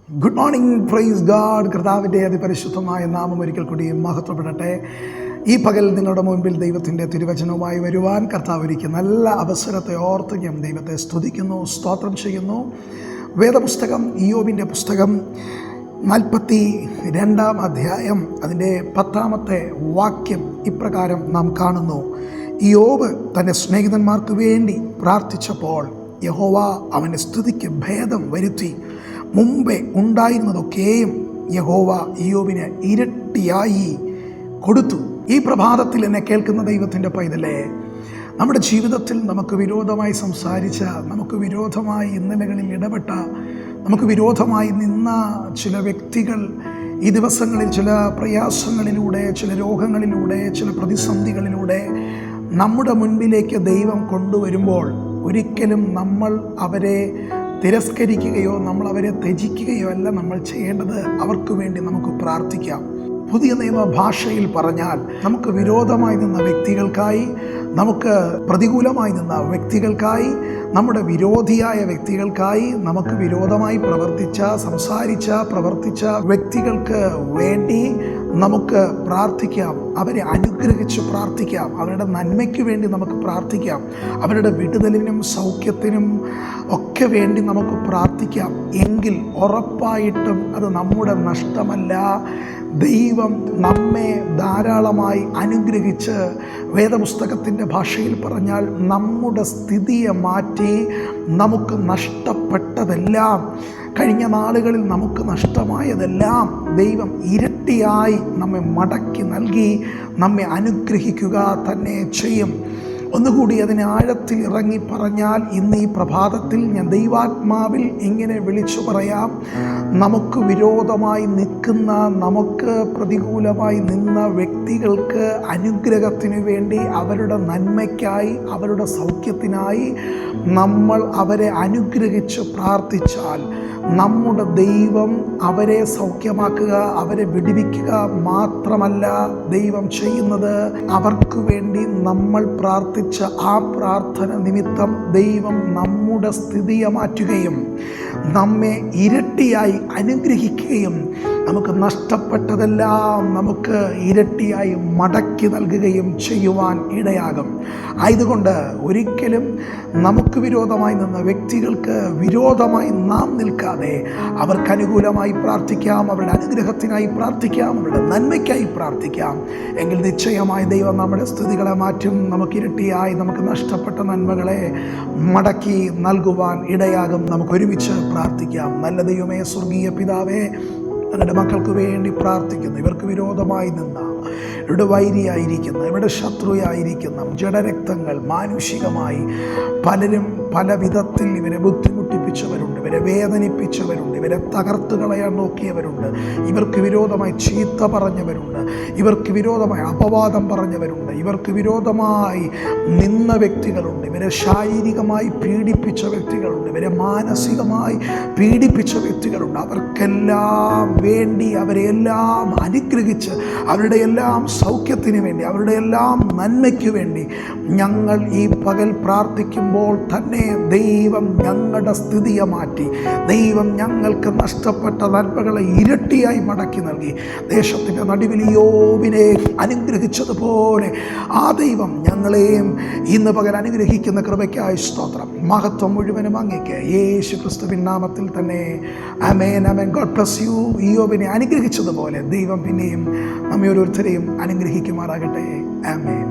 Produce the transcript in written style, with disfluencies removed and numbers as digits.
Good morning, praise God. കർത്താവിൻ്റെ അതിപരിശുദ്ധമായ നാമം ഒരിക്കൽ കൂടി മഹത്വപ്പെടട്ടെ. ഈ പകൽ നിങ്ങളുടെ മുൻപിൽ ദൈവത്തിൻ്റെ തിരുവചനവുമായി വരുവാൻ കർത്താവ് ഒരുക്കിയ നല്ല അവസരത്തെ ഓർത്ത് ഞാൻ ദൈവത്തെ സ്തുതിക്കുന്നു, സ്തോത്രം ചെയ്യുന്നു. വേദപുസ്തകം ഇയ്യോബിൻ്റെ പുസ്തകം 42 അധ്യായം അതിൻ്റെ 10 വാക്യം ഇപ്രകാരം നാം കാണുന്നു. ഇയ്യോബ് തൻ്റെ സ്നേഹിതന്മാർക്ക് വേണ്ടി പ്രാർത്ഥിച്ചപ്പോൾ യഹോവ അവൻ്റെ സ്തുതിക്ക് ഭേദം വരുത്തി. മുമ്പേ ഉണ്ടായിരുന്നതൊക്കെയും യഹോവ ഇയ്യോബിന് ഇരട്ടിയായി കൊടുത്തു. ഈ പ്രഭാതത്തിൽ എന്നെ കേൾക്കുന്ന ദൈവത്തിൻ്റെ പൈതലേ, നമ്മുടെ ജീവിതത്തിൽ നമുക്ക് വിരോധമായി സംസാരിച്ച, നമുക്ക് വിരോധമായി ഇന്നലകളിൽ ഇടപെട്ട, നമുക്ക് വിരോധമായി നിന്ന ചില വ്യക്തികൾ ഈ ദിവസങ്ങളിൽ ചില പ്രയാസങ്ങളിലൂടെ, ചില രോഗങ്ങളിലൂടെ, ചില പ്രതിസന്ധികളിലൂടെ നമ്മുടെ മുൻപിലേക്ക് ദൈവം കൊണ്ടുവരുമ്പോൾ ഒരിക്കലും നമ്മൾ അവരെ തിരസ്കരിക്കുകയോ നമ്മൾ അവരെ ത്യജിക്കുകയോ അല്ല നമ്മൾ ചെയ്യേണ്ടത്. അവർക്ക് വേണ്ടി നമുക്ക് പ്രാർത്ഥിക്കാം. പുതിയ നിയമ ഭാഷയിൽ പറഞ്ഞാൽ നമുക്ക് വിരോധമായി നിന്ന വ്യക്തികൾക്കായി, നമുക്ക് പ്രതികൂലമായി നിന്ന വ്യക്തികൾക്കായി, നമ്മുടെ വിരോധിയായ വ്യക്തികൾക്കായി, നമുക്ക് വിരോധമായി പ്രവർത്തിച്ച വ്യക്തികൾക്ക് വേണ്ടി നമുക്ക് പ്രാർത്ഥിക്കാം. അവരെ അനുഗ്രഹിച്ച് പ്രാർത്ഥിക്കാം. അവരുടെ നന്മയ്ക്ക് വേണ്ടി നമുക്ക് പ്രാർത്ഥിക്കാം. അവരുടെ വിടുതലിനും സൗഖ്യത്തിനും ഒക്കെ വേണ്ടി നമുക്ക് പ്രാർത്ഥിക്കാം. എങ്കിൽ ഉറപ്പായിട്ടും അത് നമ്മുടെ നഷ്ടമല്ല. ദൈവം നമ്മെ ധാരാളമായി അനുഗ്രഹിച്ച്, വേദപുസ്തകത്തിൻ്റെ ഭാഷയിൽ പറഞ്ഞാൽ നമ്മുടെ സ്ഥിതിയെ മാറ്റി നമുക്ക് നഷ്ടപ്പെട്ടതെല്ലാം, കഴിഞ്ഞ നാളുകളിൽ നമുക്ക് നഷ്ടമായതെല്ലാം ദൈവം ഇരട്ടിയായി നമ്മെ മടക്കി നൽകി നമ്മെ അനുഗ്രഹിക്കുക തന്നെ ചെയ്യും. ഒന്നുകൂടി അതിനെ ആഴത്തിൽ ഇറങ്ങി പറഞ്ഞാൽ, ഇന്ന് ഈ പ്രഭാതത്തിൽ ഞാൻ ദൈവാത്മാവിൽ ഇങ്ങനെ വിളിച്ചു പറയാം. നമുക്ക് വിരോധമായി നിൽക്കുന്ന, നമുക്ക് പ്രതികൂലമായി നിന്ന വ്യക്തികൾക്ക് അനുഗ്രഹത്തിനു വേണ്ടി, അവരുടെ നന്മയ്ക്കായി, അവരുടെ സൗഖ്യത്തിനായി നമ്മൾ അവരെ അനുഗ്രഹിച്ച് പ്രാർത്ഥിച്ചാൽ നമ്മുടെ ദൈവം അവരെ സൗഖ്യമാക്കുക, അവരെ വിടുവിക്കുക മാത്രമല്ല ദൈവം ചെയ്യുന്നത്, അവർക്ക് വേണ്ടി നമ്മൾ പ്രാർത്ഥിച്ച ആ പ്രാർത്ഥന നിമിത്തം ദൈവം നമ്മുടെ സ്ഥിതിയെ മാറ്റുകയും നമ്മെ ഇരട്ടിയായി അനുഗ്രഹിക്കുകയും നമുക്ക് നഷ്ടപ്പെട്ടതെല്ലാം നമുക്ക് ഇരട്ടിയായി മടക്കി നൽകുകയും ചെയ്യുവാൻ ഇടയാകും. ആയതുകൊണ്ട് ഒരിക്കലും നമുക്ക് വിരോധമായി നിന്ന വ്യക്തികൾക്ക് വിരോധമായി നാം നിൽക്കാതെ അവർക്ക് അനുകൂലമായി പ്രാർത്ഥിക്കാം, അവരുടെ അനുഗ്രഹത്തിനായി പ്രാർത്ഥിക്കാം, അവരുടെ നന്മയ്ക്കായി പ്രാർത്ഥിക്കാം. എങ്കിൽ നിശ്ചയമായി ദൈവം നമ്മുടെ സ്ഥിതികളെ മാറ്റും. നമുക്ക് ഇരട്ടിയായി നമുക്ക് നഷ്ടപ്പെട്ട നന്മകളെ മടക്കി നൽകുവാൻ ഇടയാകും. നമുക്ക് ഒരുമിച്ച് പ്രാർത്ഥിക്കാം. നല്ല ദൈവമേ, സ്വർഗീയ പിതാവേ, ഞങ്ങളുടെ മക്കൾക്ക് വേണ്ടി പ്രാർത്ഥിക്കുന്നു. ഇവർക്ക് വിരോധമായി നിന്ന, ഇവരുടെ വൈരിയായിരിക്കുന്ന, ഇവരുടെ ശത്രുയായിരിക്കുന്ന ജഡരക്തങ്ങൾ മാനുഷികമായി പലരും പല വിധത്തിൽ ഇവരെ ബുദ്ധിമുട്ടിപ്പിച്ചവരുണ്ട്, ഇവരെ വേദനിപ്പിച്ചവരുണ്ട്, ഇവരെ തകർത്ത് കളയാൻ നോക്കിയവരുണ്ട്, ഇവർക്ക് വിരോധമായി ചീത്ത പറഞ്ഞവരുണ്ട്, ഇവർക്ക് വിരോധമായി അപവാദം പറഞ്ഞവരുണ്ട്, ഇവർക്ക് വിരോധമായി നിന്ന വ്യക്തികളുണ്ട്, ഇവരെ ശാരീരികമായി പീഡിപ്പിച്ച വ്യക്തികളുണ്ട്, ഇവരെ മാനസികമായി പീഡിപ്പിച്ച വ്യക്തികളുണ്ട്. അവർക്കെല്ലാം വേണ്ടി അവരെല്ലാം അനുഗ്രഹിച്ച് അവരുടെ എല്ലാം സൗഖ്യത്തിന് വേണ്ടി, അവരുടെ എല്ലാം നന്മയ്ക്ക് വേണ്ടി ഞങ്ങൾ ഈ പകൽ പ്രാർത്ഥിക്കുമ്പോൾ തന്നെ ദൈവം ഞങ്ങളുടെ സ്ഥിതിയെ മാറ്റി, ദൈവം ഞങ്ങൾക്ക് നഷ്ടപ്പെട്ട നന്മകളെ ഇരട്ടിയായി മടക്കി നൽകി. ദേശത്തിൻ്റെ നടുവിൽ യോബിനെ അനുഗ്രഹിച്ചതുപോലെ ആ ദൈവം ഞങ്ങളെയും ഇന്ന് പകൽ അനുഗ്രഹിക്കുന്ന കൃപയ്ക്കായി സ്തോത്രം. മഹത്വം മുഴുവനും അങ്ങേക്ക്, യേശു ക്രിസ്തുവിൻ നാമത്തിൽ തന്നെ. ആമേൻ, ആമേൻ. God bless you. ഇയ്യോബിനെ അനുഗ്രഹിച്ചതുപോലെ ദൈവം പിന്നെയും നമ്മെ ഓരോരുത്തരെയും അനുഗ്രഹിക്കുമാറാകട്ടെ. ആമേൻ.